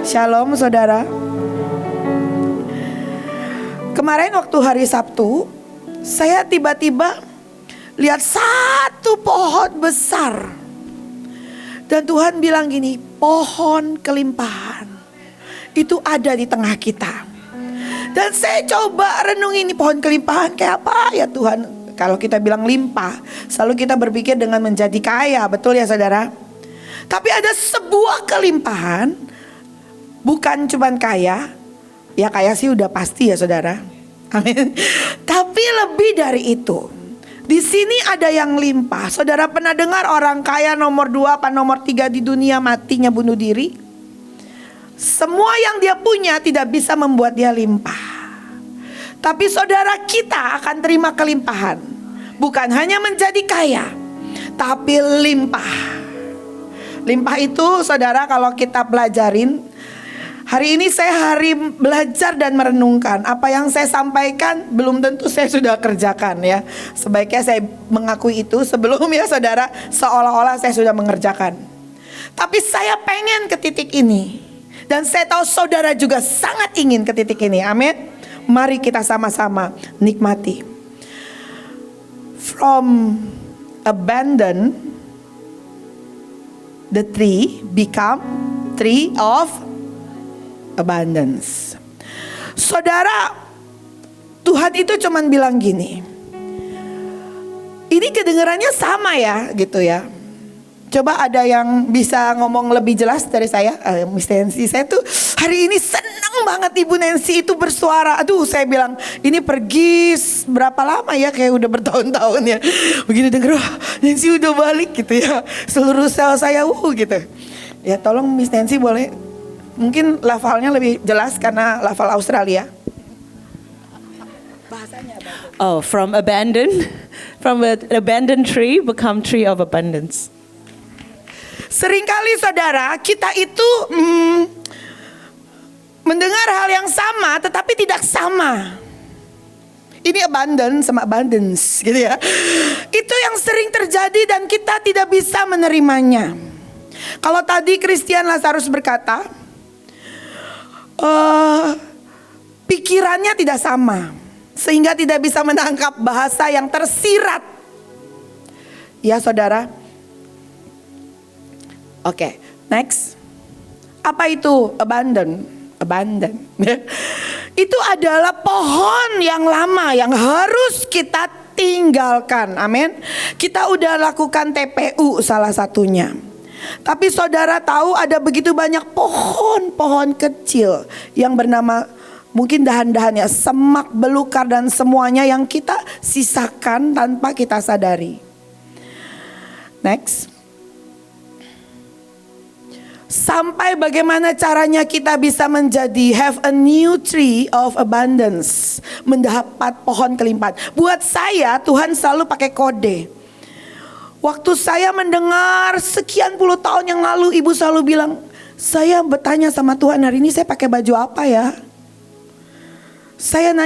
Shalom saudara. Kemarin waktu hari Sabtu, saya tiba-tiba lihat satu pohon besar. Dan Tuhan bilang gini, pohon kelimpahan itu ada di tengah kita. Dan saya coba renung ini pohon kelimpahan kayak apa ya Tuhan. Kalau kita bilang limpah, selalu kita berpikir dengan menjadi kaya, betul ya saudara? Tapi ada sebuah kelimpahan, bukan cuman kaya, ya kaya sih udah pasti ya saudara. Amin. Tapi lebih dari itu. Di sini ada yang limpah. Saudara pernah dengar orang kaya nomor 2 apa nomor 3 di dunia matinya bunuh diri? Semua yang dia punya tidak bisa membuat dia limpah. Tapi saudara, kita akan terima kelimpahan. Bukan hanya menjadi kaya, tapi limpah. Limpah itu saudara kalau kita pelajarin. Hari ini saya hari belajar dan merenungkan. Apa yang saya sampaikan belum tentu saya sudah kerjakan ya. Sebaiknya saya mengakui itu sebelum ya saudara, seolah-olah saya sudah mengerjakan. Tapi saya pengen ke titik ini. Dan saya tahu saudara juga sangat ingin ke titik ini. Amin. Mari kita sama-sama nikmati. From abandon, the tree become tree of abundance. Saudara, Tuhan itu cuman bilang gini. Ini kedengarannya sama ya gitu ya. Coba ada yang bisa ngomong lebih jelas dari saya. Miss Nancy, saya tuh hari ini senang banget Ibu Nancy itu bersuara. Aduh saya bilang ini pergi berapa lama ya, kayak udah bertahun-tahun ya. Begitu denger Nancy udah balik gitu ya. Seluruh sel saya gitu. Ya tolong Miss Nancy boleh mungkin lafalnya lebih jelas karena lafal Australia. Bahasanya apa? Oh, from an abandoned tree become tree of abundance. Seringkali saudara kita itu mendengar hal yang sama tetapi tidak sama. Ini abundance sama abundance gitu ya. Itu yang sering terjadi dan kita tidak bisa menerimanya. Kalau tadi Christian Lazarus berkata, pikirannya tidak sama, sehingga tidak bisa menangkap bahasa yang tersirat. Ya saudara. Oke, next. Apa itu abandon? Abandon. Itu adalah pohon yang lama yang harus kita tinggalkan. Amin. Kita udah lakukan TPU salah satunya. Tapi saudara tahu ada begitu banyak pohon-pohon kecil yang bernama mungkin dahan-dahannya semak, belukar dan semuanya yang kita sisakan tanpa kita sadari. Next. Sampai bagaimana caranya kita bisa menjadi have a new tree of abundance, mendapat pohon kelimpahan. Buat saya Tuhan selalu pakai kode. Waktu saya mendengar sekian puluh tahun yang lalu ibu selalu bilang, saya bertanya sama Tuhan hari ini saya pakai baju apa ya? Saya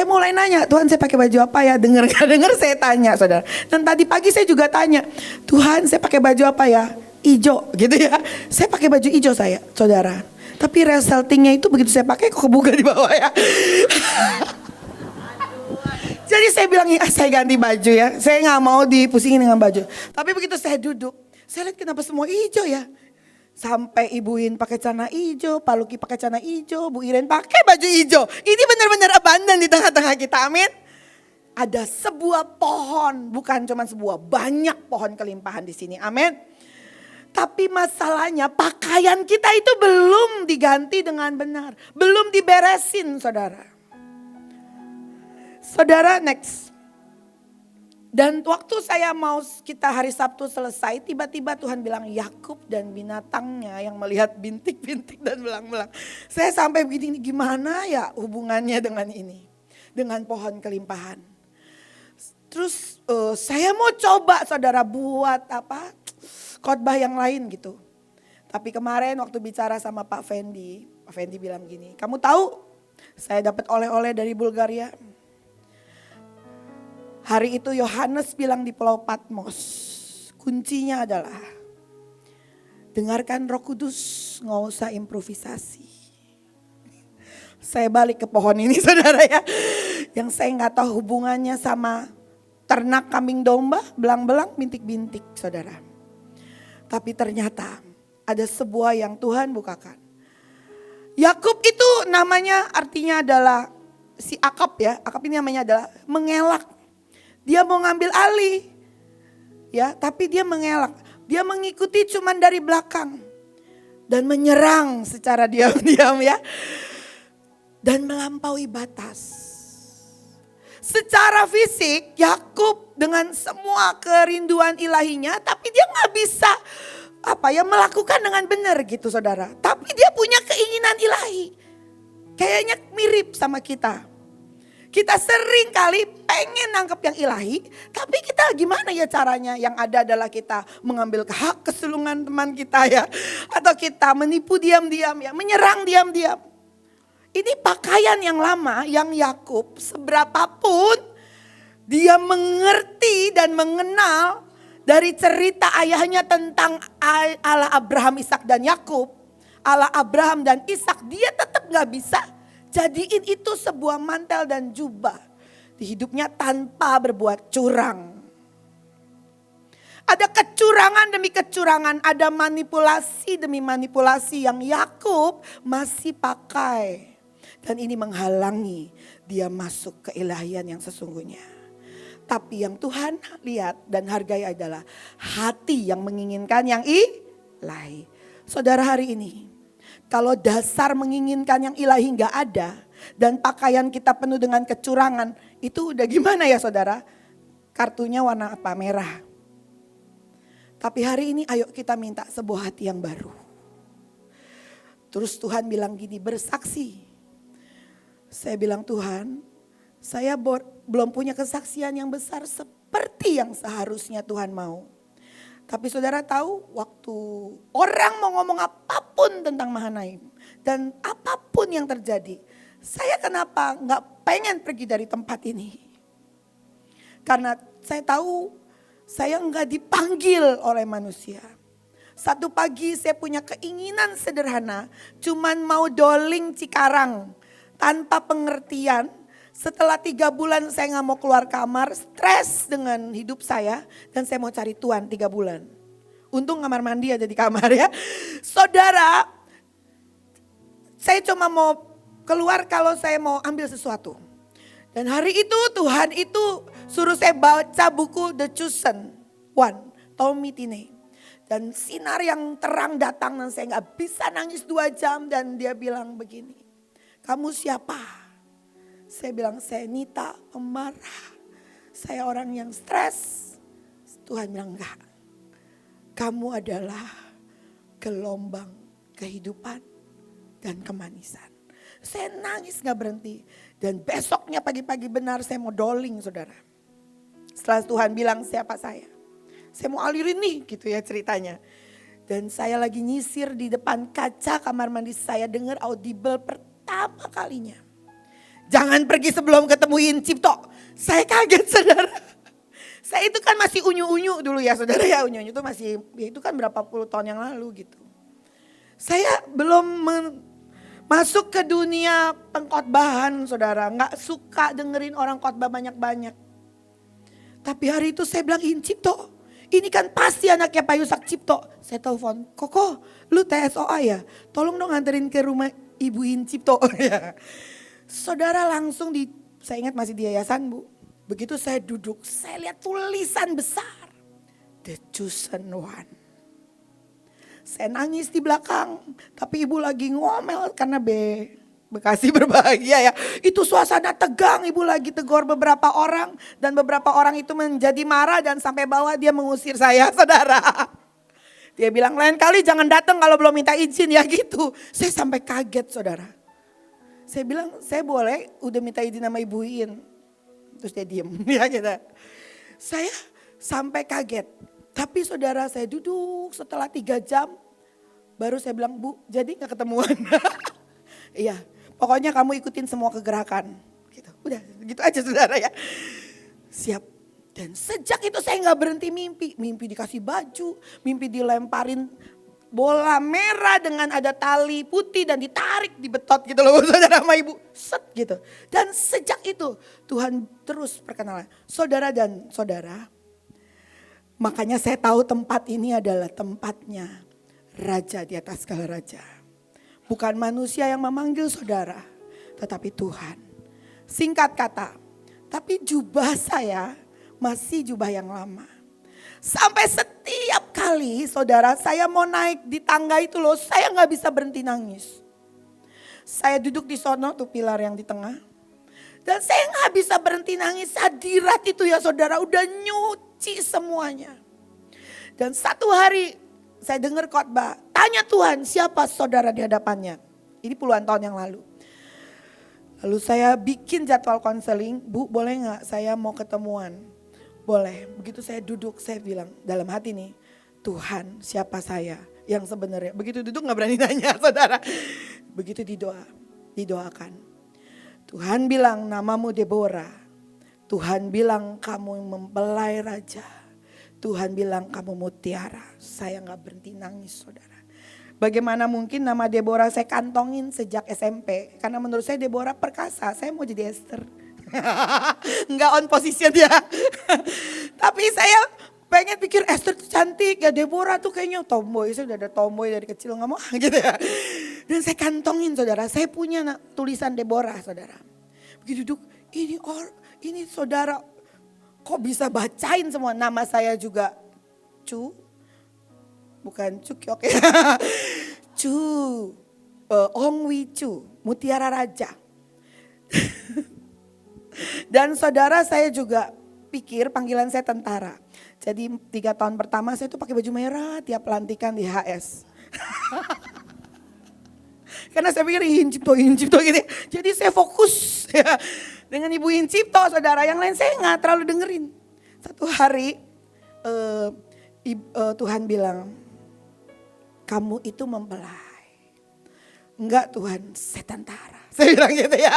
mulai nanya, Tuhan saya pakai baju apa ya? Dengar gak dengar saya tanya saudara. Dan tadi pagi saya juga tanya, Tuhan saya pakai baju apa ya? Ijo gitu ya. Saya pakai baju ijo saya saudara. Tapi resultingnya itu begitu saya pakai kok kebuka di bawah ya. Jadi saya bilang saya ganti baju ya. Saya gak mau dipusingin dengan baju. Tapi begitu saya duduk, saya lihat kenapa semua hijau ya. Sampai Ibuin pakai celana hijau, Pak Luki pakai celana hijau, Bu Iren pakai baju hijau. Ini benar-benar abundant di tengah-tengah kita, amin. Ada sebuah pohon, bukan cuma sebuah, banyak pohon kelimpahan di sini, amin. Tapi masalahnya pakaian kita itu belum diganti dengan benar, belum diberesin saudara. Saudara next. Dan waktu saya mau kita hari Sabtu selesai, tiba-tiba Tuhan bilang Yakub dan binatangnya yang melihat bintik-bintik dan belang-belang. Saya sampai begini, gimana ya hubungannya dengan ini, dengan pohon kelimpahan. Terus saya mau coba saudara buat khotbah yang lain gitu. Tapi kemarin waktu bicara sama Pak Fendi bilang gini, kamu tahu saya dapat oleh-oleh dari Bulgaria. Hari itu Yohanes bilang di Pulau Patmos, kuncinya adalah Dengarkan Roh Kudus, nggak usah improvisasi. Saya balik ke pohon ini saudara ya. Yang saya nggak tahu hubungannya sama ternak kambing domba, belang-belang, bintik-bintik saudara. Tapi ternyata ada sebuah yang Tuhan bukakan. Yakub itu namanya artinya adalah si Akab ya. Akab ini namanya adalah mengelak. Dia mau ngambil alih. Ya, tapi dia mengelak. Dia mengikuti cuman dari belakang. Dan menyerang secara diam-diam ya. Dan melampaui batas. Secara fisik Yakub dengan semua kerinduan ilahinya, tapi dia nggak bisa melakukan dengan benar gitu saudara. Tapi dia punya keinginan ilahi. Kayaknya mirip sama kita. Kita sering kali pengen nangkep yang ilahi, tapi kita gimana ya caranya? Yang ada adalah kita mengambil hak kesulungan teman kita ya. Atau kita menipu diam-diam ya, menyerang diam-diam. Ini pakaian yang lama yang Yakub seberapapun dia mengerti dan mengenal dari cerita ayahnya tentang Allah Abraham, Ishak dan Yakub. Allah Abraham dan Ishak, dia tetap gak bisa jadiin itu sebuah mantel dan jubah di hidupnya tanpa berbuat curang. Ada kecurangan demi kecurangan, ada manipulasi demi manipulasi yang Yakub masih pakai. Dan ini menghalangi dia masuk ke ilahian yang sesungguhnya. Tapi yang Tuhan lihat dan hargai adalah hati yang menginginkan yang ilahi. Saudara hari ini, kalau dasar menginginkan yang ilahi gak ada dan pakaian kita penuh dengan kecurangan, itu udah gimana ya saudara? Kartunya warna apa? Merah. Tapi hari ini ayo kita minta sebuah hati yang baru. Terus Tuhan bilang gini, bersaksi. Saya bilang Tuhan, saya belum punya kesaksian yang besar seperti yang seharusnya Tuhan mau. Tapi saudara tahu waktu orang mau ngomong apapun tentang Mahanaim dan apapun yang terjadi, saya kenapa nggak pengen pergi dari tempat ini? Karena saya tahu saya nggak dipanggil oleh manusia. Satu pagi saya punya keinginan sederhana, cuman mau doling Cikarang tanpa pengertian. Setelah 3 bulan saya gak mau keluar kamar, stres dengan hidup saya. Dan saya mau cari Tuhan 3 bulan. Untung kamar mandi ada di kamar ya. Saudara, saya cuma mau keluar kalau saya mau ambil sesuatu. Dan hari itu Tuhan itu suruh saya baca buku The Chosen One, Tommy Tine. Dan sinar yang terang datang dan saya gak bisa nangis 2 jam. Dan dia bilang begini, kamu siapa? Saya bilang saya Nita, pemarah. Saya orang yang stres. Tuhan bilang enggak. Kamu adalah gelombang kehidupan dan kemanisan. Saya nangis gak berhenti. Dan besoknya pagi-pagi benar saya mau doling saudara. Setelah Tuhan bilang siapa saya. Saya mau alirin nih gitu ya ceritanya. Dan saya lagi nyisir di depan kaca kamar mandi, saya dengar audible pertama kalinya. Jangan pergi sebelum ketemuin Cipto. Saya kaget saudara. Saya itu kan masih unyu-unyu dulu ya saudara ya. Unyu-unyu itu masih, ya itu kan berapa puluh tahun yang lalu gitu. Saya belum masuk ke dunia pengkhotbahan saudara. Gak suka dengerin orang khotbah banyak-banyak. Tapi hari itu saya bilang, Cipto, ini kan pasti anaknya Pak Yusak Cipto. Saya telepon, Koko lu TSOA ya? Tolong dong anterin ke rumah Ibu Cipto. Saudara langsung saya ingat masih di yayasan Bu. Begitu saya duduk, saya lihat tulisan besar. The Chosen One. Saya nangis di belakang, tapi ibu lagi ngomel karena Bekasi berbahagia ya. Itu suasana tegang, ibu lagi tegur beberapa orang. Dan beberapa orang itu menjadi marah dan sampai bawah dia mengusir saya saudara. Dia bilang lain kali jangan datang kalau belum minta izin ya gitu. Saya sampai kaget saudara. Saya bilang, saya boleh udah minta izin sama Ibu In. Terus dia diem. Ya, gitu. Saya sampai kaget. Tapi saudara saya duduk setelah 3 jam. Baru saya bilang, Bu jadi gak ketemuan? Iya, pokoknya kamu ikutin semua kegerakan. Gitu. Udah gitu aja saudara ya. Siap. Dan sejak itu saya gak berhenti mimpi. Mimpi dikasih baju, mimpi dilemparin bola merah dengan ada tali putih dan ditarik di betot gitu loh saudara sama ibu. Set gitu. Dan sejak itu Tuhan terus perkenalan. Saudara dan saudara, makanya saya tahu tempat ini adalah tempatnya raja di atas segala raja. Bukan manusia yang memanggil saudara, tetapi Tuhan. Singkat kata, tapi jubah saya masih jubah yang lama. Sampai setiap kali saudara saya mau naik di tangga itu loh, saya gak bisa berhenti nangis. Saya duduk di sono tuh pilar yang di tengah. Dan saya gak bisa berhenti nangis, hadirat itu ya saudara udah nyuci semuanya. Dan satu hari saya dengar khotbah, tanya Tuhan siapa saudara di hadapannya. Ini puluhan tahun yang lalu. Lalu saya bikin jadwal konseling, Bu boleh gak saya mau ketemuan. Boleh, begitu saya duduk saya bilang dalam hati nih, Tuhan siapa saya yang sebenarnya. Begitu duduk gak berani nanya saudara. Begitu didoakan. Tuhan bilang namamu Deborah. Tuhan bilang kamu mempelai raja. Tuhan bilang kamu mutiara. Saya gak berhenti nangis saudara. Bagaimana mungkin nama Deborah saya kantongin sejak SMP. Karena menurut saya Deborah perkasa, saya mau jadi Esther. Enggak on position ya. Tapi saya pengen pikir Esther tuh cantik ya, Deborah tuh kayaknya tomboy. Saya udah ada tomboy dari kecil gak mau gitu ya. Dan saya kantongin saudara, saya punya tulisan Deborah saudara. Begitu duduk, ini saudara kok bisa bacain semua nama saya juga. Bukan Cukyok ya. Ong Wi Chu, Mutiara Raja. Dan saudara saya juga pikir panggilan saya tentara. Jadi 3 tahun pertama saya tuh pakai baju merah tiap pelantikan di HS. Karena saya pikir Incipto gitu. Jadi saya fokus ya, dengan Ibu Incipto saudara. Yang lain saya gak terlalu dengerin. Satu hari Tuhan bilang, kamu itu mempelai. Enggak Tuhan, saya tentara. Saya bilang gitu ya.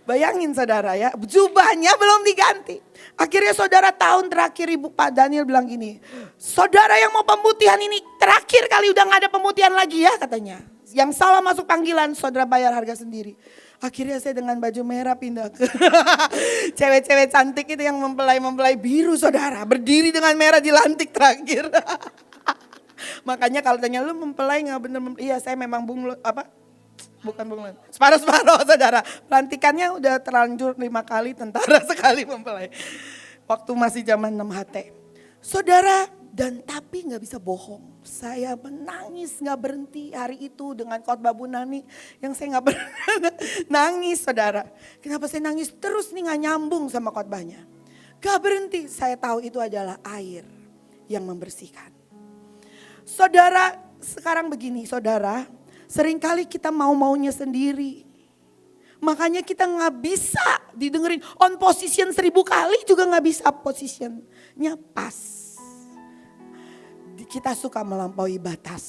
Bayangin saudara ya, jubahnya belum diganti. Akhirnya saudara tahun terakhir Pak Daniel bilang gini, saudara yang mau pemutihan ini terakhir kali udah gak ada pemutihan lagi ya katanya. Yang salah masuk panggilan saudara bayar harga sendiri. Akhirnya saya dengan baju merah pindah ke cewek-cewek cantik itu yang mempelai biru saudara. Berdiri dengan merah di lantik terakhir. Makanya kalau tanya lu mempelai gak bener, iya saya memang bukan bunglon, separuh-separuh saudara. Pelantikannya udah terlanjur 5 kali, tentara sekali mempelai. Waktu masih zaman 6HT. Saudara, dan tapi gak bisa bohong. Saya menangis gak berhenti hari itu dengan khotbah Bu Nani. Yang saya gak pernah nangis saudara. Kenapa saya nangis terus nih gak nyambung sama khotbahnya. Gak berhenti, saya tahu itu adalah air yang membersihkan. Saudara, sekarang begini saudara. Seringkali kita mau-maunya sendiri. Makanya kita gak bisa didengerin on position 1000 kali juga gak bisa positionnya pas. Kita suka melampaui batas.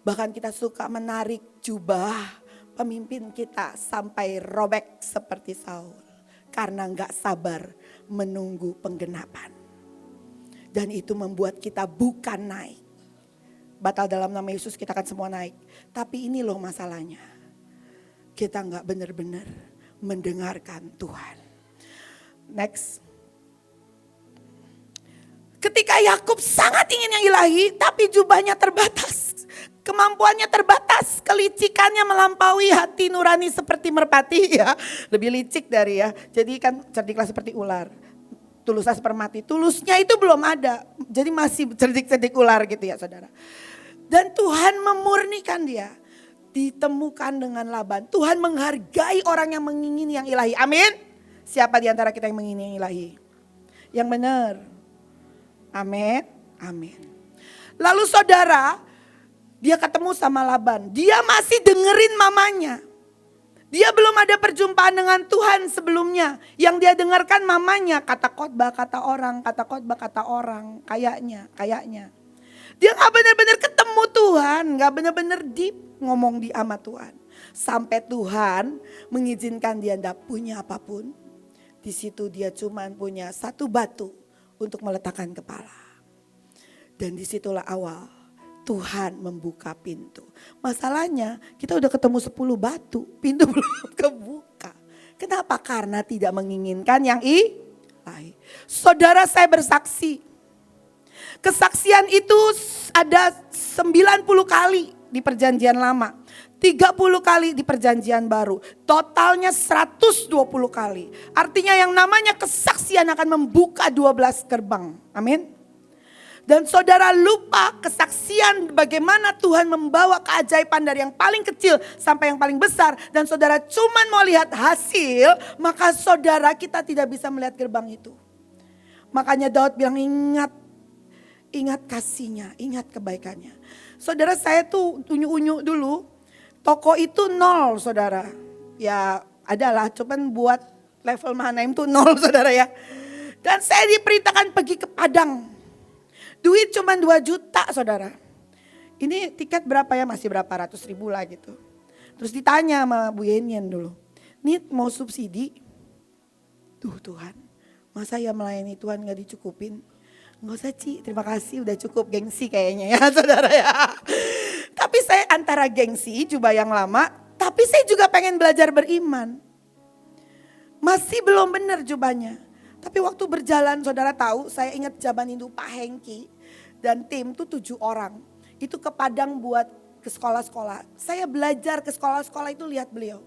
Bahkan kita suka menarik jubah pemimpin kita sampai robek seperti Saul. Karena gak sabar menunggu penggenapan. Dan itu membuat kita bukan naik. Batal dalam nama Yesus kita akan semua naik. Tapi ini loh masalahnya. Kita gak benar-benar mendengarkan Tuhan. Next. Ketika Yakub sangat ingin yang ilahi, tapi jubahnya terbatas. Kemampuannya terbatas, kelicikannya melampaui hati nurani seperti merpati ya. Lebih licik dari ya, jadi kan cerdiklah seperti ular. Tulusnya seperti tulusnya itu belum ada. Jadi masih cerdik-cerdik ular gitu ya saudara. Dan Tuhan memurnikan dia. Ditemukan dengan Laban. Tuhan menghargai orang yang mengingini yang ilahi. Amin. Siapa di antara kita yang mengingini yang ilahi? Yang benar. Amin. Amin. Lalu saudara, dia ketemu sama Laban. Dia masih dengerin mamanya. Dia belum ada perjumpaan dengan Tuhan sebelumnya. Yang dia dengarkan mamanya, kata khotbah, kata orang, kata khotbah, kata orang. Kayaknya. Dia gak benar-benar ketemu Tuhan, gak benar-benar deep ngomong di sama Tuhan. Sampai Tuhan mengizinkan dia gak punya apapun. Di situ dia cuman punya satu batu untuk meletakkan kepala. Dan disitulah awal Tuhan membuka pintu. Masalahnya kita udah ketemu 10 batu, pintu belum kebuka. Kenapa? Karena tidak menginginkan yang ilahi. Saudara, saya bersaksi. Kesaksian itu ada 90 kali di perjanjian lama. 30 kali di perjanjian baru. Totalnya 120 kali. Artinya yang namanya kesaksian akan membuka 12 gerbang. Amin. Dan saudara lupa kesaksian bagaimana Tuhan membawa keajaiban dari yang paling kecil sampai yang paling besar. Dan saudara cuman mau lihat hasil, maka saudara kita tidak bisa melihat gerbang itu. Makanya Daud bilang ingat kasihnya, ingat kebaikannya. Saudara, saya tuh unyu-unyu dulu, toko itu 0 saudara. Ya adalah cuman buat level Mahanaim tuh 0 saudara ya. Dan saya diperintahkan pergi ke Padang. Duit cuma 2 juta saudara. Ini tiket berapa ya? Masih berapa ratus ribu lah gitu. Terus ditanya sama Bu Yenien dulu. Nih mau subsidi? Tuh Tuhan, masa ya melayani Tuhan gak dicukupin? Gak usah Ci, terima kasih udah cukup, gengsi kayaknya ya saudara ya. Tapi saya antara gengsi jubah yang lama, tapi saya juga pengen belajar beriman. Masih belum benar jubahnya. Tapi waktu berjalan saudara tahu, saya ingat zaman itu Pak Hengki dan tim tuh 7 orang. Itu ke Padang buat ke sekolah-sekolah. Saya belajar ke sekolah-sekolah itu lihat beliau.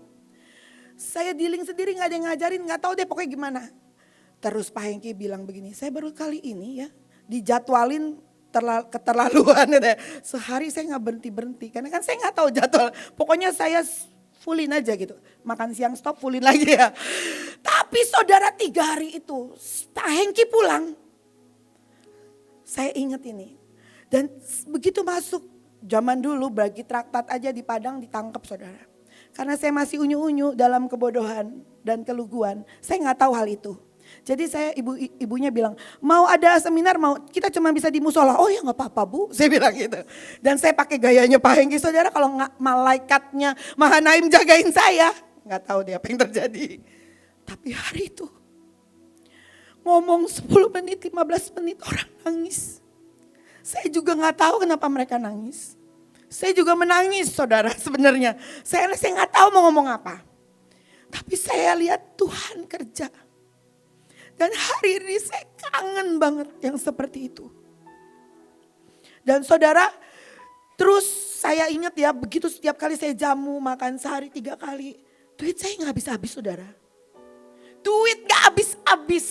Saya dealing sendiri gak ada yang ngajarin, gak tahu deh pokoknya gimana. Terus Pak Hengki bilang begini, saya baru kali ini ya dijadwalin keterlaluan. Sehari saya gak berhenti-berhenti karena kan saya gak tahu jadwal. Pokoknya saya fullin aja gitu. Makan siang stop, fullin lagi ya. Tapi saudara 3 hari itu Pak Hengki pulang. Saya ingat ini. Dan begitu masuk zaman dulu bagi traktat aja di Padang ditangkap saudara. Karena saya masih unyu-unyu dalam kebodohan dan keluguan. Saya gak tahu hal itu. Jadi saya ibunya bilang mau ada seminar mau kita cuma bisa di musola. Oh ya gak apa-apa Bu, saya bilang gitu. Dan saya pakai gayanya Pak Hengki saudara, kalau nggak malaikatnya Mahanaim jagain saya. Gak tahu deh apa yang terjadi. Tapi hari itu ngomong 10 menit 15 menit orang nangis. Saya juga gak tahu kenapa mereka nangis. Saya juga menangis saudara sebenarnya. Saya gak tahu mau ngomong apa. Tapi saya lihat Tuhan kerja. Dan hari ini saya kangen banget yang seperti itu. Dan saudara, terus saya ingat ya, begitu setiap kali saya jamu makan sehari 3 kali. Duit saya gak habis-habis saudara. Duit gak habis-habis.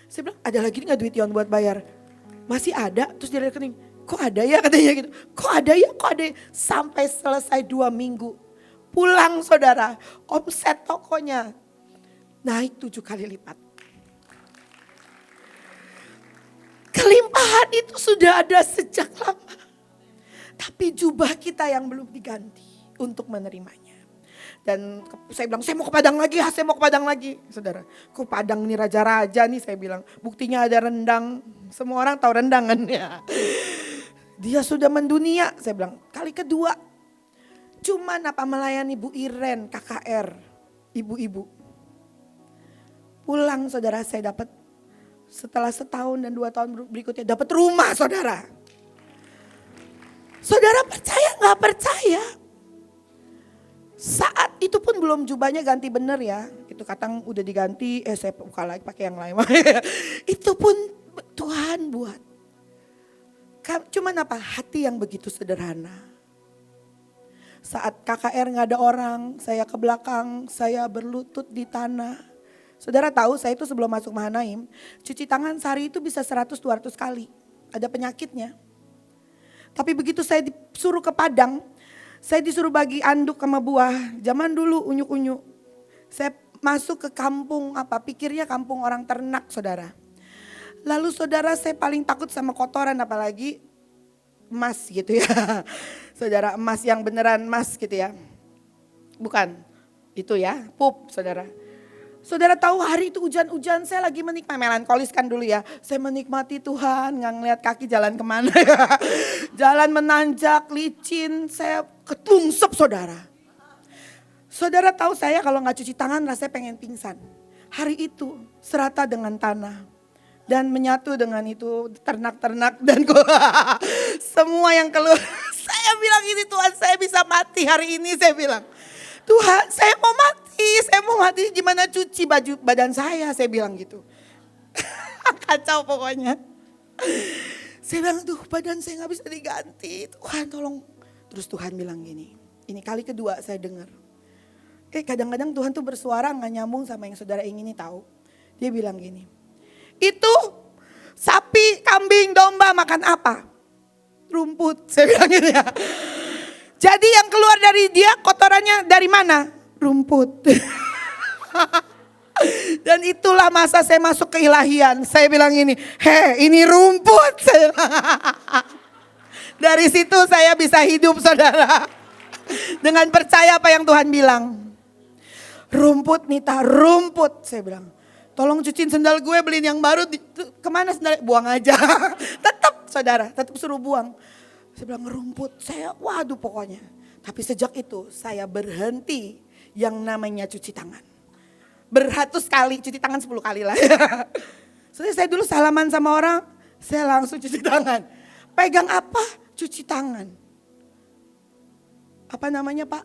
Saya bilang, ada lagi gak duit Yon buat bayar? Masih ada, terus dia rekening. Kok ada ya katanya gitu. Kok ada ya, kok ada ya. Sampai selesai 2 minggu. Pulang saudara, omset tokonya naik 7 kali lipat. Kelimpahan itu sudah ada sejak lama. Tapi jubah kita yang belum diganti untuk menerimanya. Dan saya bilang, saya mau ke Padang lagi, saya mau ke Padang lagi. Saudara, kok Padang ini raja-raja nih saya bilang. Buktinya ada rendang, semua orang tahu rendang kan ya. Dia sudah mendunia, saya bilang. Kali kedua, cuman apa melayani Bu Iren, KKR, ibu-ibu. Pulang saudara saya dapat. Setelah setahun dan 2 tahun berikutnya dapat rumah saudara. Saudara percaya gak percaya? Saat itu pun belum jubahnya ganti bener ya. Itu katang udah diganti, saya buka lagi pakai yang lain. Itu pun Tuhan buat. Cuman apa? Hati yang begitu sederhana. Saat KKR gak ada orang, saya ke belakang, saya berlutut di tanah. Saudara tahu saya itu sebelum masuk Mahanaim, cuci tangan sehari itu bisa 100-200 kali. Ada penyakitnya. Tapi begitu saya disuruh ke Padang, saya disuruh bagi anduk sama buah. Zaman dulu unyuk-unyuk. Saya masuk ke kampung pikirnya kampung orang ternak saudara. Lalu saudara saya paling takut sama kotoran apalagi emas gitu ya. Saudara emas yang beneran emas gitu ya. Bukan itu ya, pup saudara. Saudara tahu hari itu hujan-hujan saya lagi menikmati, melankolis kan dulu ya. Saya menikmati Tuhan, gak ngeliat kaki jalan kemana ya. Jalan menanjak, licin, saya ketungsep saudara. Saudara tahu saya kalau gak cuci tangan rasanya pengen pingsan. Hari itu serata dengan tanah. Dan menyatu dengan itu ternak-ternak dan Semua yang keluar. Saya bilang ini Tuhan, saya bisa mati hari ini, saya bilang. Tuhan, saya mau mati, gimana cuci baju badan saya bilang gitu. Kacau pokoknya. Saya bilang, duh badan saya gak bisa diganti, Tuhan tolong. Terus Tuhan bilang gini, ini kali kedua saya dengar. Kadang-kadang Tuhan tuh bersuara gak nyambung sama yang saudara ingini tahu. Dia bilang gini, itu sapi, kambing, domba makan apa? Rumput, saya bilang gitu ya. Jadi yang keluar dari dia kotorannya dari mana? Rumput. Dan itulah masa saya masuk ke ilahian. Saya bilang ini, ini rumput. Dari situ saya bisa hidup saudara. Dengan percaya apa yang Tuhan bilang. Rumput Nita, rumput. Saya bilang, tolong cuciin sendal gue, beliin yang baru. Kemana sendal? Buang aja. Tetap saudara, tetap suruh buang. Saya bilang rumput, waduh pokoknya. Tapi sejak itu saya berhenti yang namanya cuci tangan. Beratus kali, cuci tangan 10 kali lah. Soalnya saya dulu salaman sama orang, saya langsung cuci tangan. Pegang apa? Cuci tangan. Apa namanya Pak?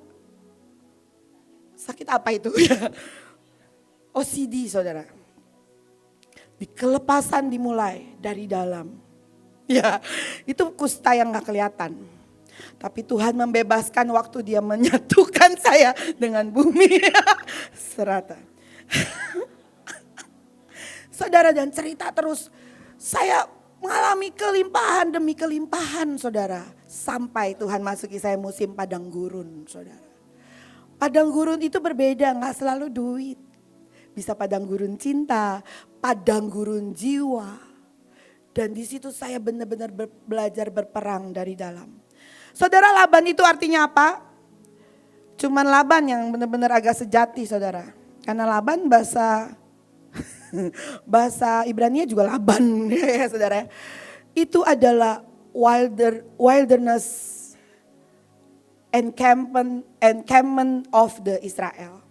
Sakit apa itu? OCD saudara. Kelepasan dimulai dari dalam. Ya, itu kusta yang gak kelihatan. Tapi Tuhan membebaskan waktu dia menyatukan saya dengan bumi. Serata. Saudara dan cerita terus. Saya mengalami kelimpahan demi kelimpahan saudara. Sampai Tuhan masuki saya musim padang gurun saudara. Padang gurun itu berbeda, gak selalu duit. Bisa padang gurun cinta, padang gurun jiwa. Dan di situ saya benar-benar belajar berperang dari dalam. Saudara, Laban itu artinya apa? Cuman Laban yang benar-benar agak sejati saudara. Karena Laban bahasa Ibrani juga Laban ya saudara. Itu adalah wilderness encampment of the Israel.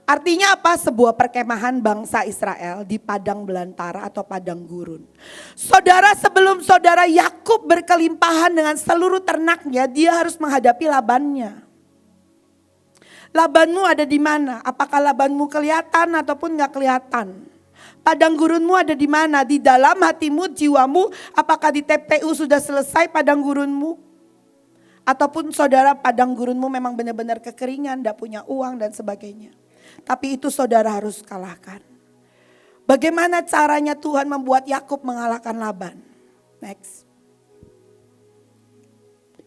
Artinya apa? Sebuah perkemahan bangsa Israel di padang belantara atau padang gurun. Saudara, sebelum saudara Yakub berkelimpahan dengan seluruh ternaknya, dia harus menghadapi Labannya. Labanmu ada di mana? Apakah Labanmu kelihatan ataupun gak kelihatan? Padang gurunmu ada di mana? Di dalam hatimu, jiwamu, apakah di TPU sudah selesai padang gurunmu? Ataupun saudara padang gurunmu memang benar-benar kekeringan, gak punya uang dan sebagainya. Tapi itu saudara harus kalahkan. Bagaimana caranya Tuhan membuat Yakub mengalahkan Laban? Next.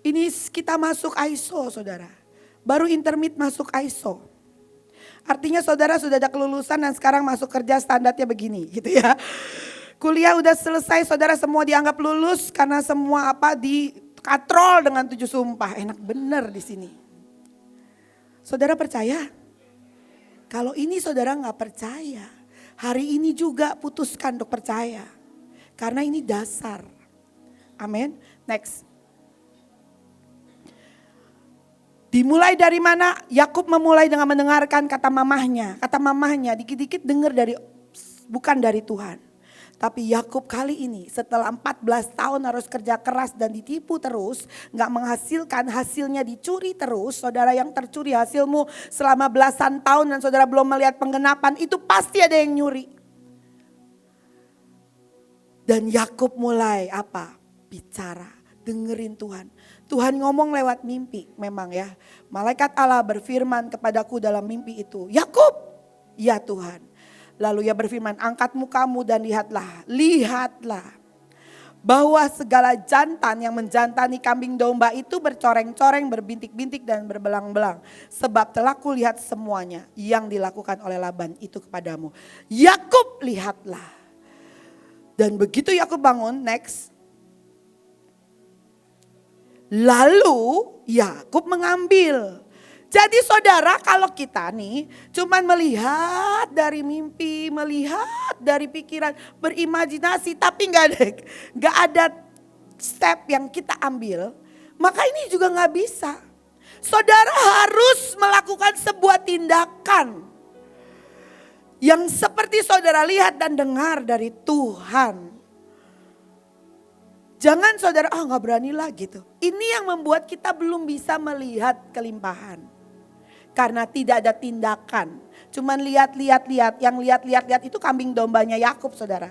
Ini kita masuk ISO saudara. Baru intermit masuk ISO. Artinya saudara sudah ada kelulusan dan sekarang masuk kerja standarnya begini gitu ya. Kuliah udah selesai, saudara semua dianggap lulus karena semua dikatrol dengan 7 sumpah. Enak bener di sini. Saudara percaya? Kalau ini saudara gak percaya, hari ini juga putuskan untuk percaya. Karena ini dasar. Amin. Next. Dimulai dari mana? Yakub memulai dengan mendengarkan kata mamahnya. Kata mamahnya dikit-dikit dengar bukan dari Tuhan. Tapi Yakub kali ini setelah 14 tahun harus kerja keras dan ditipu terus. Gak menghasilkan, hasilnya dicuri terus. Saudara, yang tercuri hasilmu selama belasan tahun dan saudara belum melihat penggenapan, itu pasti ada yang nyuri. Dan Yakub mulai apa? Bicara, dengerin Tuhan. Tuhan ngomong lewat mimpi memang ya. Malaikat Allah berfirman kepadaku dalam mimpi itu, Yakub, ya Tuhan. Lalu ia berfirman, angkat mukamu dan lihatlah bahwa segala jantan yang menjantani kambing domba itu bercoreng-coreng, berbintik-bintik dan berbelang-belang. Sebab telah kulihat semuanya yang dilakukan oleh Laban itu kepadamu. Yakub, lihatlah. Dan begitu Yakub bangun, next. Lalu Yakub mengambil. Jadi saudara, kalau kita nih cuman melihat dari mimpi, melihat dari pikiran, berimajinasi, tapi gak ada step yang kita ambil, maka ini juga gak bisa. Saudara harus melakukan sebuah tindakan yang seperti saudara lihat dan dengar dari Tuhan. Jangan saudara, gak berani lah gitu. Ini yang membuat kita belum bisa melihat kelimpahan. Karena tidak ada tindakan. Cuman lihat-lihat. Yang lihat-lihat itu kambing dombanya Yakub saudara.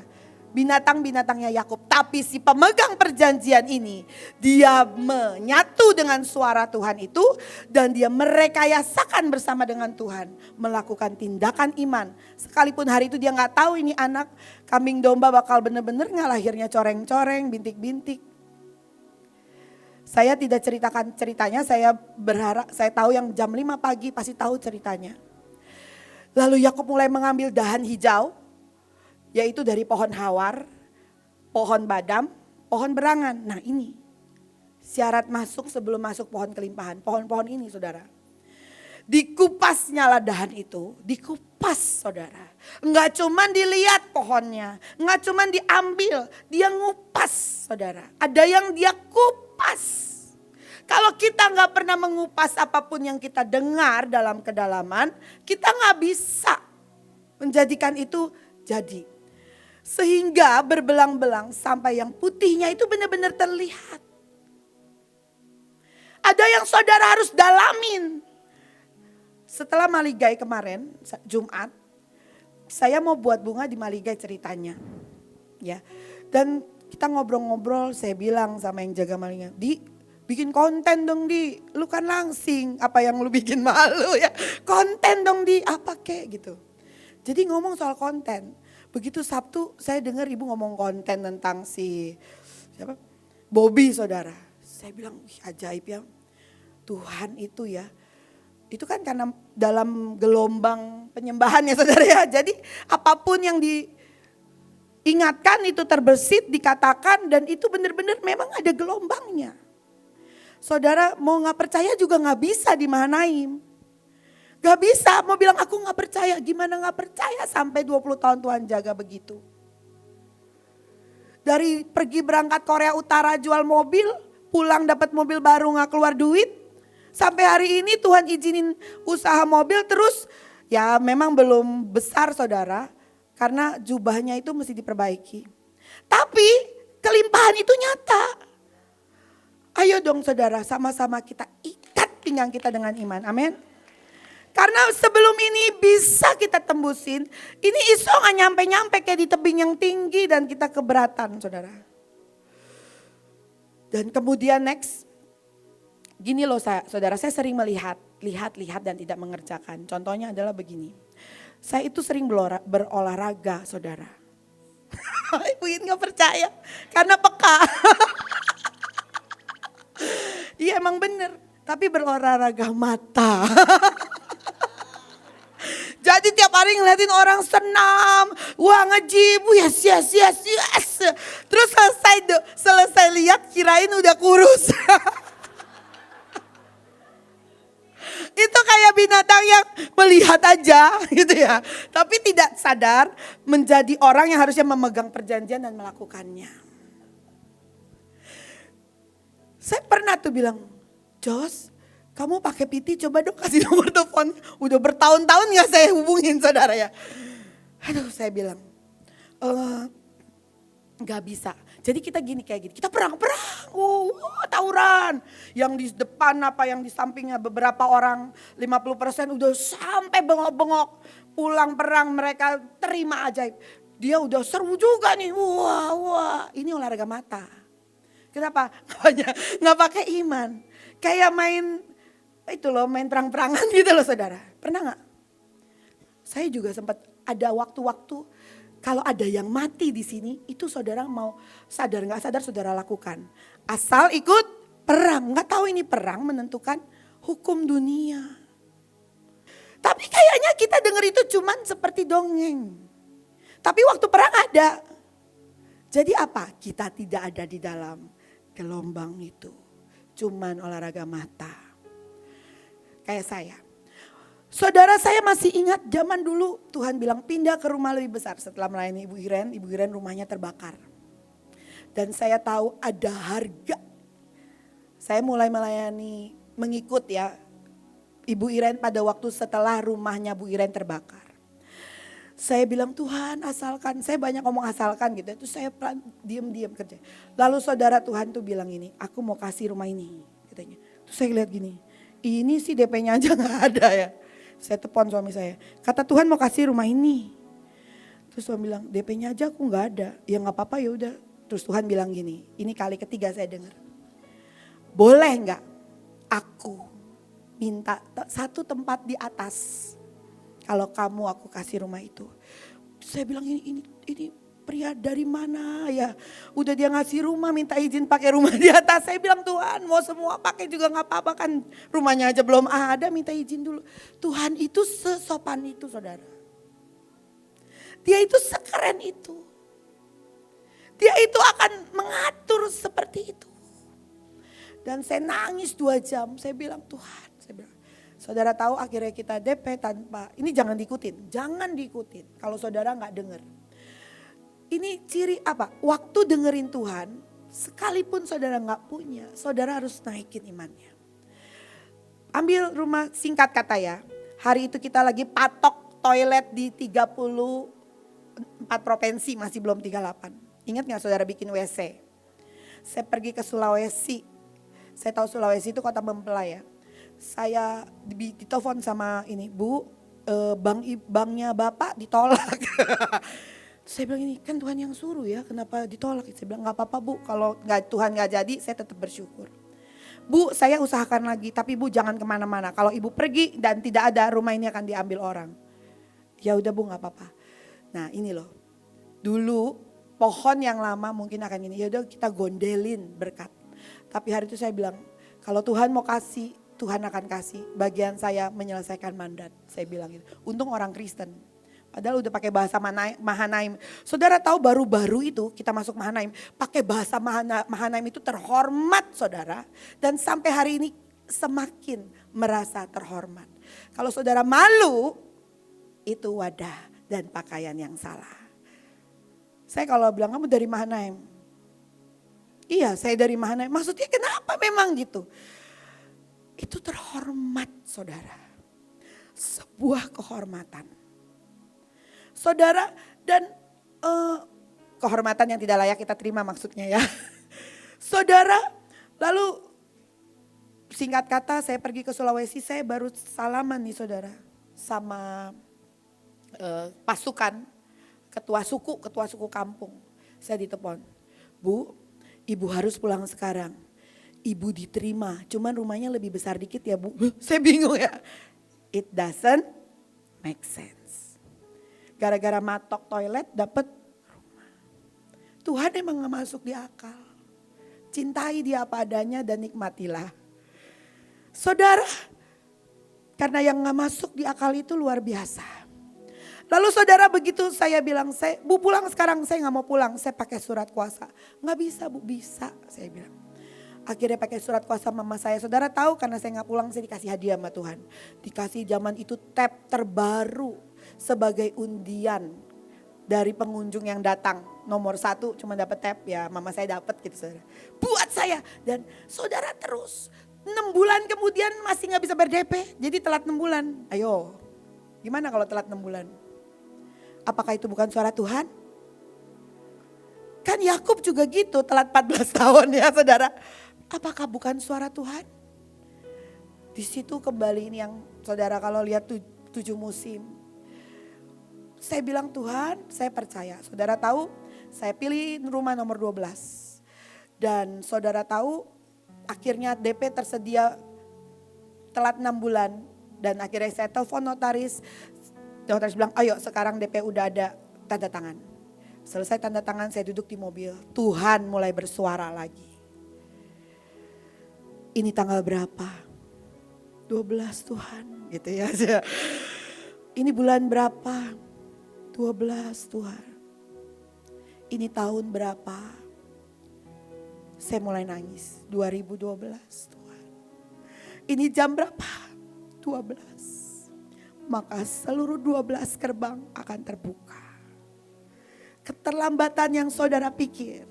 Binatang-binatangnya Yakub. Tapi si pemegang perjanjian ini, dia menyatu dengan suara Tuhan itu. Dan dia merekayasakan bersama dengan Tuhan. Melakukan tindakan iman. Sekalipun hari itu dia gak tahu ini anak kambing domba bakal bener-bener gak lahirnya coreng-coreng, bintik-bintik. Saya tidak ceritakan ceritanya, saya berharap, saya tahu yang jam 5 pagi pasti tahu ceritanya. Lalu Yakub mulai mengambil dahan hijau, yaitu dari pohon hawar, pohon badam, pohon berangan. Nah ini syarat masuk sebelum masuk pohon kelimpahan. Pohon-pohon ini saudara. Dikupasnya lah dahan itu, dikupas saudara. Enggak cuman dilihat pohonnya, enggak cuman diambil, dia ngupas saudara. Ada yang dia kupas. Kalau kita enggak pernah mengupas apapun yang kita dengar dalam kedalaman, kita enggak bisa menjadikan itu jadi. Sehingga berbelang-belang sampai yang putihnya itu benar-benar terlihat. Ada yang saudara harus dalamin. Setelah Maligai kemarin, Jumat, saya mau buat bunga di Maligai ceritanya. Ya. Dan kita ngobrol-ngobrol, saya bilang sama yang jaga Maligai, "Di, bikin konten dong Di, lu kan langsing, apa yang lu bikin malu ya. Konten dong Di, apa kek gitu." Jadi ngomong soal konten. Begitu Sabtu saya dengar ibu ngomong konten tentang si siapa? Bobby saudara. Saya bilang, "Wih, ajaib ya. Tuhan itu ya." Itu kan karena dalam gelombang penyembahan ya saudara ya. Jadi apapun yang diingatkan itu terbersit, dikatakan dan itu benar-benar memang ada gelombangnya. Saudara mau gak percaya juga gak bisa di Mahanaim. Gak bisa, mau bilang aku gak percaya. Gimana gak percaya sampai 20 tahun Tuhan jaga begitu. Dari pergi berangkat Korea Utara jual mobil, pulang dapat mobil baru gak keluar duit. Sampai hari ini Tuhan izinin usaha mobil terus ya memang belum besar saudara. Karena jubahnya itu mesti diperbaiki. Tapi kelimpahan itu nyata. Ayo dong saudara sama-sama kita ikat pinggang kita dengan iman, amin. Karena sebelum ini bisa kita tembusin, ini iso gak nyampe-nyampe kayak di tebing yang tinggi dan kita keberatan saudara. Dan kemudian next, gini loh saudara, saya sering melihat dan tidak mengerjakan. Contohnya adalah begini, saya itu sering berolahraga saudara. Ibu In gak percaya, karena peka. Iya emang bener, tapi berolahraga mata. Jadi tiap hari ngeliatin orang senam, wah nge-gym, yes. Terus selesai lihat kirain udah kurus. Itu kayak binatang yang melihat aja gitu ya. Tapi tidak sadar menjadi orang yang harusnya memegang perjanjian dan melakukannya. Saya pernah tuh bilang, "Jos, kamu pakai PT coba dong kasih nomor telepon." Udah bertahun-tahun gak saya hubungin saudara ya. Aduh saya bilang, gak bisa. Jadi kita kayak gini, kita perang-perang, tawuran. Yang di depan yang di sampingnya beberapa orang 50% udah sampai bengok-bengok. Pulang perang mereka terima ajaib. Dia udah seru juga nih, wah ini olahraga mata. Kenapa? Gak pakai iman. Kayak main perang-perangan gitu loh saudara. Pernah gak? Saya juga sempat ada waktu-waktu kalau ada yang mati di sini itu saudara mau sadar gak sadar saudara lakukan. Asal ikut perang. Gak tahu ini perang menentukan hukum dunia. Tapi kayaknya kita dengar itu cuman seperti dongeng. Tapi waktu perang ada. Jadi apa? Kita tidak ada di dalam gelombang itu. Cuman olahraga mata. Kayak saya. Saudara saya masih ingat zaman dulu Tuhan bilang pindah ke rumah lebih besar. Setelah melayani Ibu Iren rumahnya terbakar. Dan saya tahu ada harga. Saya mulai melayani, mengikut ya Ibu Iren pada waktu setelah rumahnya Bu Iren terbakar. Saya bilang Tuhan asalkan, saya banyak ngomong asalkan gitu. Itu saya diam-diam kerja. Lalu saudara Tuhan tuh bilang ini, aku mau kasih rumah ini katanya. Terus saya lihat gini, ini sih DP-nya aja gak ada ya. Saya telepon suami saya, kata Tuhan mau kasih rumah ini. Terus suami bilang DP-nya aja aku gak ada. Ya gak apa-apa ya udah. Terus Tuhan bilang gini, ini kali ketiga saya dengar. Boleh gak aku minta satu tempat di atas. Kalau kamu aku kasih rumah itu. Saya bilang ini pria dari mana ya? Udah dia ngasih rumah minta izin pakai rumah di atas. Saya bilang Tuhan mau semua pakai juga gak apa-apa kan. Rumahnya aja belum ada minta izin dulu. Tuhan itu sesopan itu saudara. Dia itu sekeren itu. Dia itu akan mengatur seperti itu. Dan saya nangis 2 jam. Saya bilang Tuhan. Saya bilang, saudara tahu akhirnya kita DP tanpa, ini jangan diikutin. Jangan diikutin kalau saudara gak denger. Ini ciri apa? Waktu dengerin Tuhan, sekalipun saudara gak punya, saudara harus naikin imannya. Ambil rumah singkat kata ya. Hari itu kita lagi patok toilet di 34 provinsi, masih belum 38. Ingat gak saudara bikin WC? Saya pergi ke Sulawesi. Saya tahu Sulawesi itu kota mempelai ya. Saya ditelepon sama ini, Bu, banknya Bapak ditolak. Saya bilang ini kan Tuhan yang suruh ya, kenapa ditolak? Saya bilang gak apa-apa Bu, kalau Tuhan gak jadi saya tetap bersyukur. Bu, saya usahakan lagi, tapi Bu jangan kemana-mana. Kalau Ibu pergi dan tidak ada, rumah ini akan diambil orang. Ya udah Bu gak apa-apa. Nah ini loh, dulu pohon yang lama mungkin akan ini, ya udah kita gondelin berkat. Tapi hari itu saya bilang, kalau Tuhan mau kasih, Tuhan akan kasih. Bagian saya menyelesaikan mandat. Saya bilang gitu. Untung orang Kristen. Padahal udah pakai bahasa Mahanaim. Saudara tahu baru-baru itu kita masuk Mahanaim. Pakai bahasa Mahanaim itu terhormat saudara. Dan sampai hari ini semakin merasa terhormat. Kalau saudara malu, itu wadah dan pakaian yang salah. Saya kalau bilang kamu dari Mahanaim. Iya saya dari Mahanaim. Maksudnya kenapa memang gitu? Itu terhormat saudara. Sebuah kehormatan. Saudara dan kehormatan yang tidak layak kita terima maksudnya ya. Saudara lalu singkat kata saya pergi ke Sulawesi, saya baru salaman nih saudara. Sama pasukan ketua suku kampung. Saya ditelepon, Bu ibu harus pulang sekarang. Ibu diterima, cuman rumahnya lebih besar dikit ya Bu. Saya bingung ya. It doesn't make sense. Gara-gara matok toilet dapat rumah. Tuhan emang gak masuk di akal. Cintai dia apa adanya dan nikmatilah. Saudara, karena yang gak masuk di akal itu luar biasa. Lalu saudara begitu saya bilang, Bu pulang sekarang, saya gak mau pulang. Saya pakai surat kuasa. Gak bisa Bu, bisa saya bilang. Akhirnya pakai surat kuasa mama saya. Saudara tahu karena saya gak pulang saya dikasih hadiah sama Tuhan. Dikasih zaman itu tab terbaru sebagai undian dari pengunjung yang datang. Nomor 1 cuma dapat tab ya mama saya dapat gitu saudara. Buat saya dan saudara terus 6 bulan kemudian masih gak bisa ber-DP. Jadi telat 6 bulan. Ayo gimana kalau telat 6 bulan? Apakah itu bukan suara Tuhan? Kan Yakub juga gitu telat 14 tahun ya saudara. Apakah bukan suara Tuhan? Di situ kembali ini yang saudara kalau lihat 7 musim. Saya bilang Tuhan saya percaya. Saudara tahu saya pilih rumah nomor 12. Dan saudara tahu akhirnya DP tersedia telat 6 bulan. Dan akhirnya saya telepon notaris. Notaris bilang ayo sekarang DP udah ada tanda tangan. Selesai tanda tangan saya duduk di mobil. Tuhan mulai bersuara lagi. Ini tanggal berapa? 12 Tuhan gitu ya. Ini bulan berapa? 12 Tuhan. Ini tahun berapa? Saya mulai nangis. 2012 Tuhan. Ini jam berapa? 12. Maka seluruh 12 gerbang akan terbuka. Keterlambatan yang saudara pikir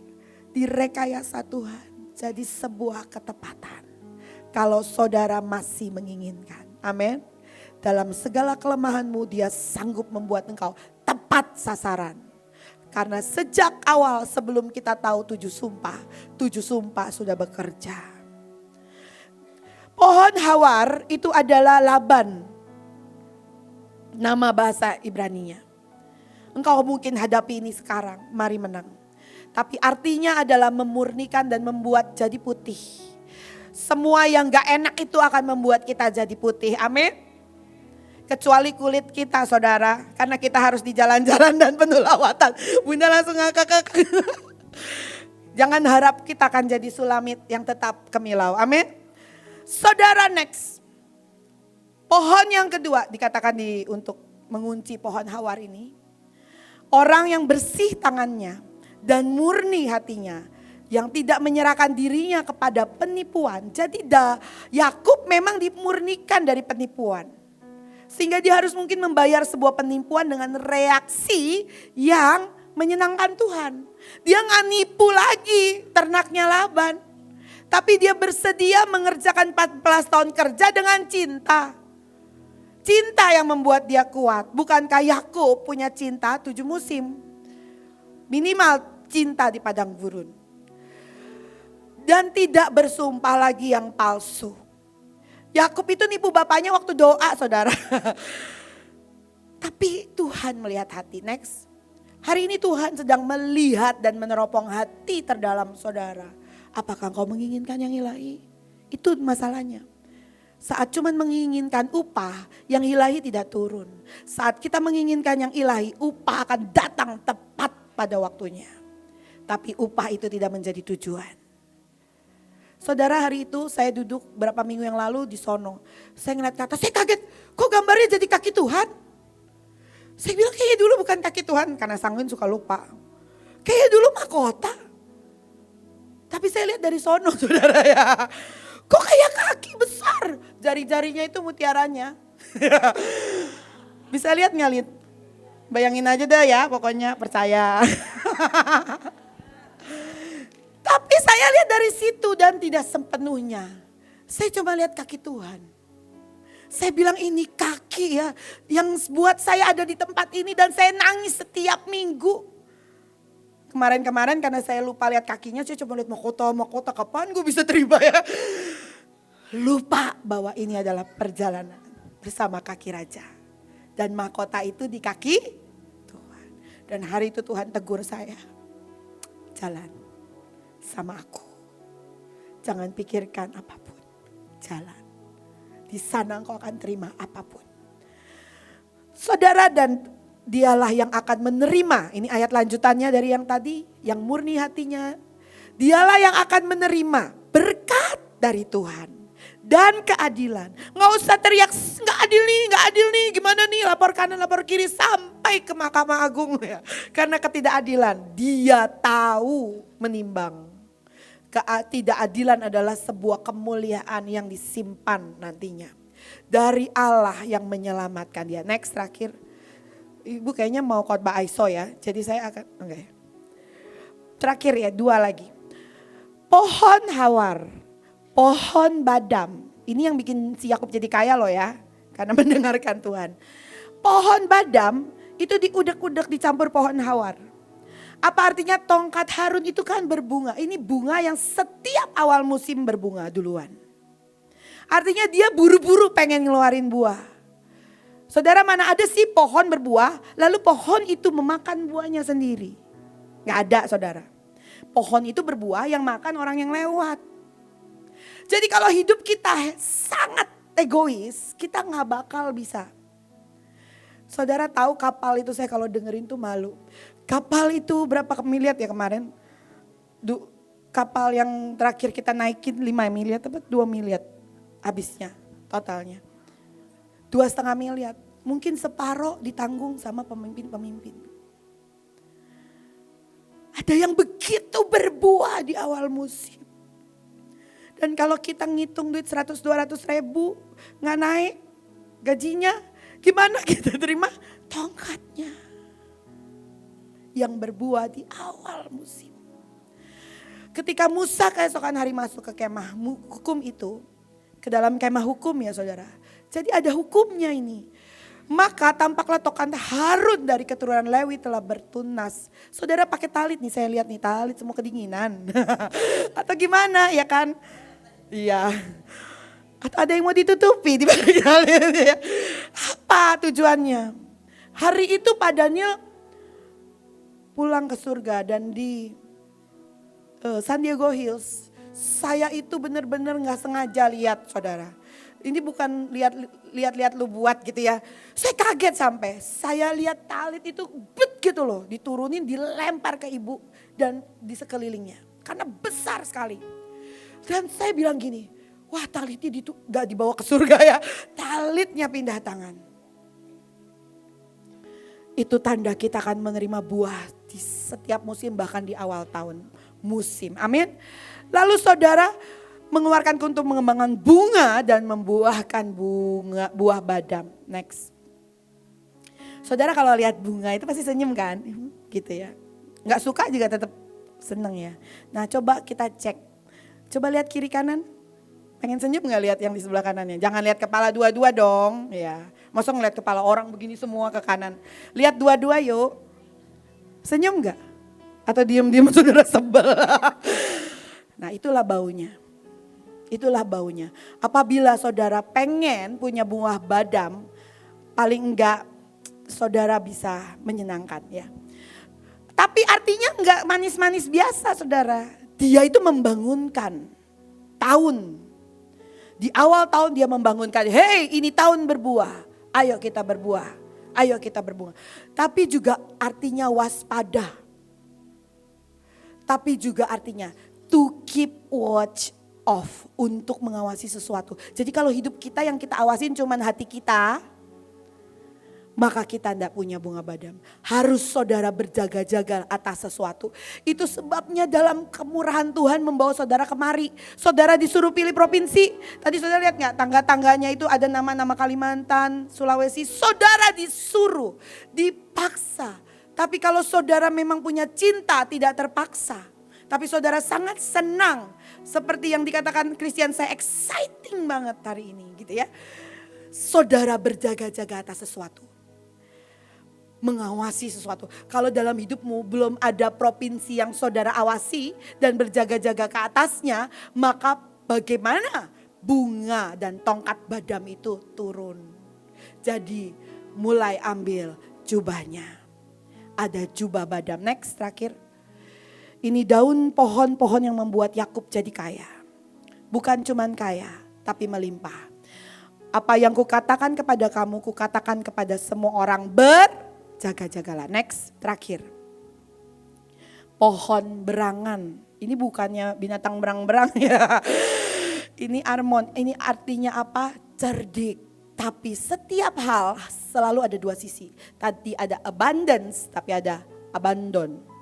direkayasa Tuhan jadi sebuah ketepatan. Kalau saudara masih menginginkan. Amin. Dalam segala kelemahanmu dia sanggup membuat engkau tepat tepat sasaran. Karena sejak awal sebelum kita tahu 7 sumpah sudah bekerja. Pohon hawar itu adalah Laban. Nama bahasa Ibraninya. Engkau mungkin hadapi ini sekarang, mari menang. Tapi artinya adalah memurnikan dan membuat jadi putih. Semua yang gak enak itu akan membuat kita jadi putih, amin. Kecuali kulit kita saudara, karena kita harus di jalan-jalan dan penuh lawatan. Bunda langsung ngakak. Jangan harap kita akan jadi Sulamit yang tetap kemilau, amin. Saudara, next. Pohon yang kedua dikatakan untuk mengunci pohon hawar ini. Orang yang bersih tangannya dan murni hatinya, yang tidak menyerahkan dirinya kepada penipuan. Jadi Yakub memang dimurnikan dari penipuan. Sehingga dia harus mungkin membayar sebuah penipuan dengan reaksi yang menyenangkan Tuhan. Dia gak nipu lagi ternaknya Laban. Tapi dia bersedia mengerjakan 14 tahun kerja dengan cinta. Cinta yang membuat dia kuat. Bukankah Yakub punya cinta 7 musim? Minimal cinta di padang gurun. Dan tidak bersumpah lagi yang palsu. Yakub itu nipu bapaknya waktu doa saudara. Tapi Tuhan melihat hati. Next. Hari ini Tuhan sedang melihat dan meneropong hati terdalam saudara. Apakah engkau menginginkan yang ilahi? Itu masalahnya. Saat cuman menginginkan upah, yang ilahi tidak turun. Saat kita menginginkan yang ilahi, upah akan datang tepat pada waktunya. Tapi upah itu tidak menjadi tujuan. Saudara, hari itu saya duduk berapa minggu yang lalu di sono. Saya ngeliat ke atas, saya kaget. Kok gambarnya jadi kaki Tuhan? Saya bilang kayaknya dulu bukan kaki Tuhan. Karena Sangwin suka lupa. Kayaknya dulu mahkota. Tapi saya lihat dari sono saudara ya. Kok kayak kaki besar? Jari-jarinya itu mutiaranya. Bisa lihat nggak Lid? Bayangin aja deh ya pokoknya percaya. Tapi saya lihat dari situ dan tidak sepenuhnya. Saya coba lihat kaki Tuhan. Saya bilang ini kaki ya yang buat saya ada di tempat ini dan saya nangis setiap minggu. Kemarin-kemarin karena saya lupa lihat kakinya, saya coba lihat mahkota kapan gue bisa terima ya. Lupa bahwa ini adalah perjalanan bersama kaki raja. Dan mahkota itu di kaki Tuhan. Dan hari itu Tuhan tegur saya. Jalan sama aku. Jangan pikirkan apapun. Jalan. Di sana engkau akan terima apapun. Saudara, dan dialah yang akan menerima. Ini ayat lanjutannya dari yang tadi. Yang murni hatinya. Dialah yang akan menerima berkat dari Tuhan. Dan keadilan. Gak usah teriak, gak adil nih, gimana nih, lapor kanan, lapor kiri sampai ke Mahkamah Agung ya. Karena ketidakadilan, dia tahu menimbang. Ketidakadilan adalah sebuah kemuliaan yang disimpan nantinya. Dari Allah yang menyelamatkan dia. Next terakhir, Ibu kayaknya mau khotbah ISO ya, jadi saya akan, enggak ya. Terakhir ya, 2 lagi. Pohon hawar. Pohon badam, ini yang bikin si Yakub jadi kaya loh ya, karena mendengarkan Tuhan. Pohon badam itu diudek-udek dicampur pohon hawar. Apa artinya tongkat Harun itu kan berbunga, ini bunga yang setiap awal musim berbunga duluan. Artinya dia buru-buru pengen ngeluarin buah. Saudara, mana ada sih pohon berbuah, lalu pohon itu memakan buahnya sendiri. Gak ada saudara. Pohon itu berbuah yang makan orang yang lewat. Jadi kalau hidup kita sangat egois, kita gak bakal bisa. Saudara tahu kapal itu, saya kalau dengerin tuh malu. Kapal itu berapa miliar ya kemarin? Kapal yang terakhir kita naikin 5 miliar, tepat 2 miliar habisnya totalnya. 2,5 miliar, mungkin separuh ditanggung sama pemimpin-pemimpin. Ada yang begitu berbuah di awal musim. Dan kalau kita ngitung duit 100-200 ribu gak naik gajinya, gimana kita terima? Tongkatnya yang berbuah di awal musim. Ketika Musa keesokan hari masuk ke kemah hukum itu, ke dalam kemah hukum ya saudara. Jadi ada hukumnya ini. Maka tampaklah tokan Harun dari keturunan Lewi telah bertunas. Saudara pakai talit nih, saya lihat nih talit semua kedinginan. Atau gimana ya kan? Iya. Atau ada yang mau ditutupi di balik talit ya. Apa tujuannya? Hari itu Pak Daniel pulang ke surga dan di San Diego Hills. Saya itu benar-benar gak sengaja lihat saudara. Ini bukan lihat lu buat gitu ya. Saya kaget sampai. Saya lihat talit itu gitu loh. Diturunin, dilempar ke ibu dan di sekelilingnya. Karena besar sekali. Dan saya bilang gini. Wah talitnya gak dibawa ke surga ya. Talitnya pindah tangan. Itu tanda kita akan menerima buah di setiap musim bahkan di awal tahun musim. Amin. Lalu saudara mengeluarkan kuntum mengembangkan bunga dan membuahkan buah badam. Next. Saudara kalau lihat bunga itu pasti senyum kan? Gitu ya. Gak suka juga tetap seneng ya. Nah coba kita cek. Coba lihat kiri kanan. Pengen senyum gak lihat yang di sebelah kanannya? Jangan lihat kepala dua-dua dong. Ya. Masa ngeliat kepala orang begini semua ke kanan. Lihat dua-dua yuk. Senyum gak? Atau diem-diem saudara sebel? Nah itulah baunya. Itulah baunya. Apabila saudara pengen punya buah badam, paling enggak saudara bisa menyenangkan ya. Tapi artinya enggak manis-manis biasa saudara. Dia itu membangunkan tahun. Di awal tahun dia membangunkan, hey ini tahun berbuah. Ayo kita berbuah, ayo kita berbunga. Tapi juga artinya waspada. Tapi juga artinya to keep watch of, untuk mengawasi sesuatu. Jadi kalau hidup kita yang kita awasin cuman hati kita, maka kita tidak punya bunga badam. Harus saudara berjaga-jaga atas sesuatu. Itu sebabnya dalam kemurahan Tuhan membawa saudara kemari. Saudara disuruh pilih provinsi. Tadi saudara lihat gak tangga-tangganya itu ada nama-nama Kalimantan, Sulawesi. Saudara disuruh, dipaksa. Tapi kalau saudara memang punya cinta tidak terpaksa. Tapi saudara sangat senang. Seperti yang dikatakan Christian, saya exciting banget hari ini gitu ya. Saudara berjaga-jaga atas sesuatu. Mengawasi sesuatu. Kalau dalam hidupmu belum ada provinsi yang saudara awasi dan berjaga-jaga ke atasnya, maka bagaimana bunga dan tongkat badam itu turun. Jadi mulai ambil jubahnya. Ada jubah badam. Next, terakhir. Ini daun pohon-pohon yang membuat Yakub jadi kaya. Bukan cuman kaya, tapi melimpah. Apa yang kukatakan kepada kamu, kukatakan kepada semua orang, berjaga-jagalah. Next, terakhir. Pohon berangan. Ini bukannya binatang berang-berang ya. Ini armon, ini artinya apa? Cerdik. Tapi setiap hal selalu ada dua sisi. Tadi ada abundance, tapi ada abandon.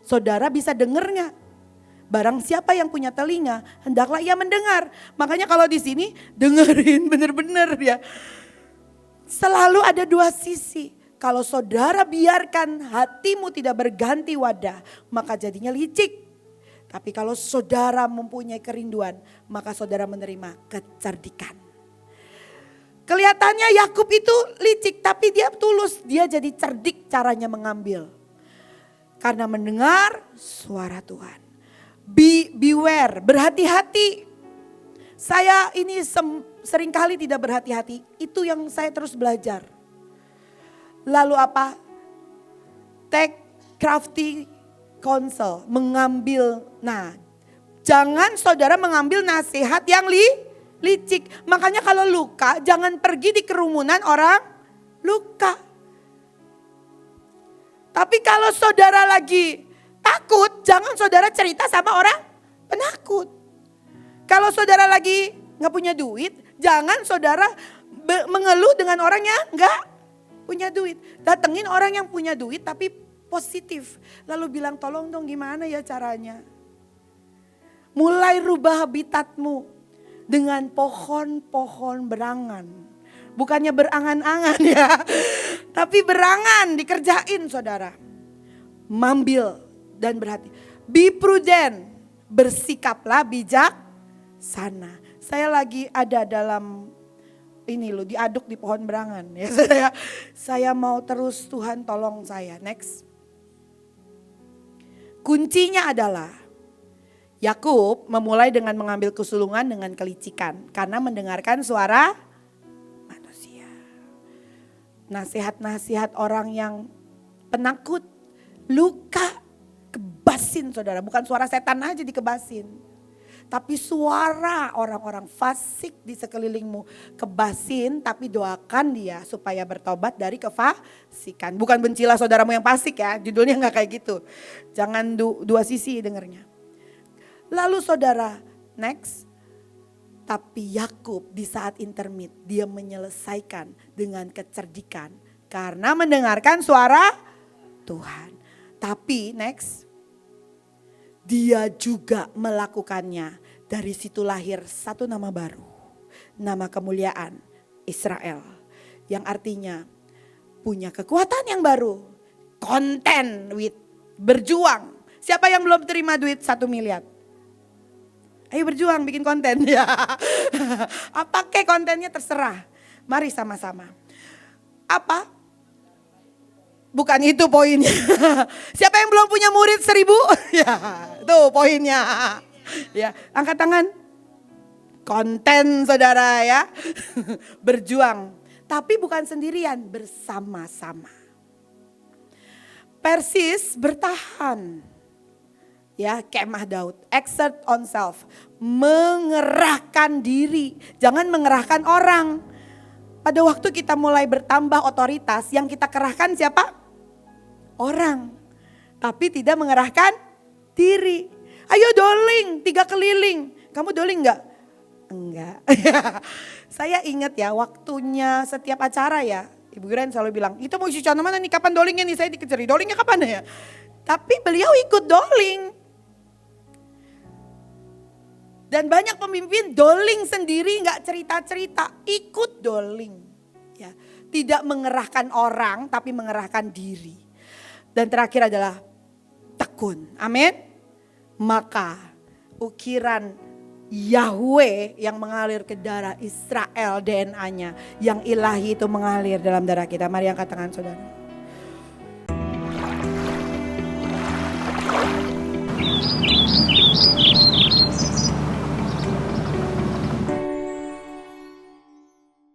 Saudara bisa dengar gak? Barang siapa yang punya telinga, hendaklah ia mendengar. Makanya kalau di sini dengerin bener-bener ya. Selalu ada dua sisi. Kalau saudara biarkan hatimu tidak berganti wadah, maka jadinya licik. Tapi kalau saudara mempunyai kerinduan, maka saudara menerima kecerdikan. Kelihatannya Yakub itu licik, tapi dia tulus. Dia jadi cerdik caranya mengambil. Karena mendengar suara Tuhan. Beware, berhati-hati. Saya ini seringkali tidak berhati-hati. Itu yang saya terus belajar. Lalu apa? Take crafty counsel, mengambil. Nah, jangan saudara mengambil nasihat yang licik. Makanya kalau luka, jangan pergi di kerumunan orang luka. Tapi kalau saudara lagi takut, jangan saudara cerita sama orang penakut. Kalau saudara lagi gak punya duit, jangan saudara mengeluh dengan orang yang gak punya duit. Datengin orang yang punya duit tapi positif. Lalu bilang tolong dong gimana ya caranya. Mulai rubah habitatmu dengan pohon-pohon berangan. Bukannya berangan-angan ya. Tapi berangan dikerjain saudara. Mambil dan berhati. Be prudent. Bersikaplah bijak sana. Saya lagi ada dalam ini loh, diaduk di pohon berangan. Ya, saya mau terus, Tuhan tolong saya. Next. Kuncinya adalah Yakub memulai dengan mengambil kesulungan dengan kelicikan karena mendengarkan suara manusia. Nasihat-nasihat orang yang penakut, luka, kebasin saudara. Bukan suara setan aja dikebasin. Tapi suara orang-orang fasik di sekelilingmu kebasin, tapi doakan dia supaya bertobat dari kefasikan. Bukan bencilah saudaramu yang fasik ya, judulnya gak kayak gitu. Jangan dua sisi dengernya. Lalu saudara, next. Tapi Yakub di saat intermit dia menyelesaikan dengan kecerdikan. Karena mendengarkan suara Tuhan. Tapi next. Dia juga melakukannya. Dari situ lahir satu nama baru. Nama kemuliaan Israel. Yang artinya punya kekuatan yang baru. Content with berjuang. Siapa yang belum terima duit 1 miliar? Ayo berjuang bikin konten ya. Apa kek kontennya terserah. Mari sama-sama. Apa? Bukan itu poinnya. Siapa yang belum punya murid 1000? Ya, tuh poinnya. Ya, angkat tangan. Konten saudara ya. Berjuang. Tapi bukan sendirian, bersama-sama. Persis bertahan. Ya, kemah Daud. Exert on self. Mengerahkan diri. Jangan mengerahkan orang. Pada waktu kita mulai bertambah otoritas, yang kita kerahkan siapa? Orang. Tapi tidak mengerahkan diri. Ayo doling 3 keliling. Kamu doling enggak? Enggak. Saya ingat ya waktunya setiap acara ya. Ibu Giren selalu bilang, itu mau isi contoh mana nih, kapan dolingnya nih, saya dikejar. Dolingnya kapan ya? Tapi beliau ikut doling. Dan banyak pemimpin doling sendiri gak cerita-cerita, ikut doling. Ya, tidak mengerahkan orang tapi mengerahkan diri. Dan terakhir adalah tekun. Amin. Maka ukiran Yahweh yang mengalir ke darah Israel DNA-nya. Yang ilahi itu mengalir dalam darah kita. Mari angkat tangan saudara.